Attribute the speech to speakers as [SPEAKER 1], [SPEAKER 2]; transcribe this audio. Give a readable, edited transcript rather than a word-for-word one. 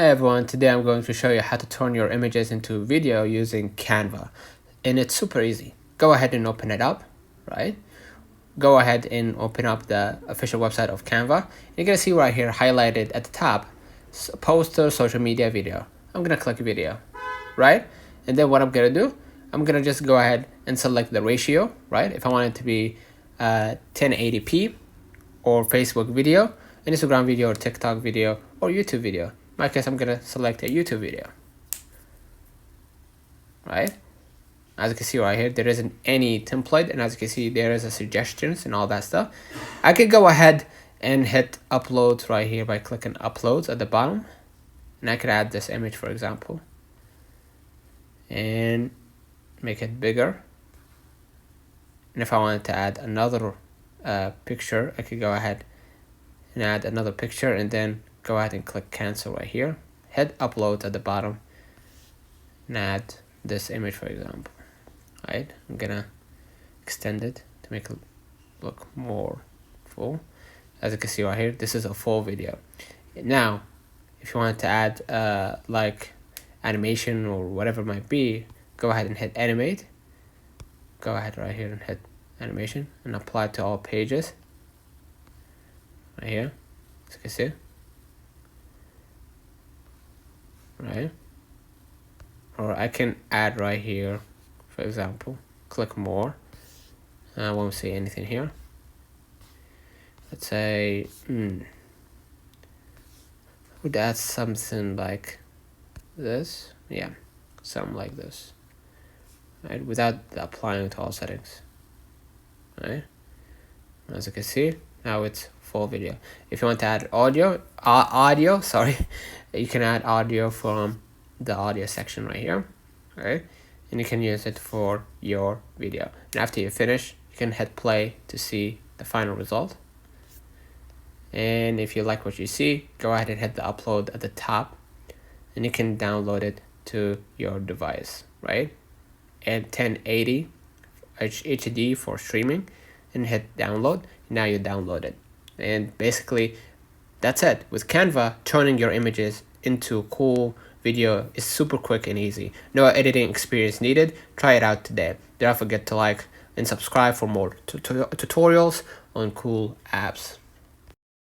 [SPEAKER 1] Hi everyone, today I'm going to show you how to turn your images into video using Canva, and it's super easy. Go ahead and open it up, right? Go ahead and open up the official website of Canva. You're gonna see right here highlighted at the top, poster, social media, video. I'm gonna click video, right? And then what I'm gonna do, I'm gonna just go ahead and select the ratio, right? If I want it to be 1080p or Facebook video, Instagram video, or TikTok video, or YouTube video. In my case, I'm gonna select a YouTube video, right? As you can see right here, there isn't any template, and as you can see, there is a suggestions and all that stuff. I could go ahead and hit upload right here by clicking uploads at the bottom, and I could add this image, for example, and make it bigger. And if I wanted to add another picture, I could go ahead and add another picture, and then go ahead and click cancel right here, hit upload at the bottom, and add this image, for example. Right, I'm gonna extend it to make it look more full. As you can see right here, this is a full video. Now if you want to add like animation or whatever it might be, go ahead and hit animate. Go ahead right here and hit animation and apply to all pages right here, as you can see, right? Or I can add right here, for example, click more. I won't see anything here. Let's say would add something like this, yeah, something like this, right, without applying to all settings, right? As you can see, now it's full video. If you want to add audio, sorry, you can add audio from the audio section right here, right? And you can use it for your video. And after you finish, you can hit play to see the final result. And if you like what you see, go ahead and hit the upload at the top, and you can download it to your device, right? And 1080 HD for streaming, and hit download. Now you download it. And basically that's it. With Canva, turning your images into cool video is super quick and easy. No editing experience needed. Try it out today. Don't forget to like and subscribe for more tutorials on cool apps.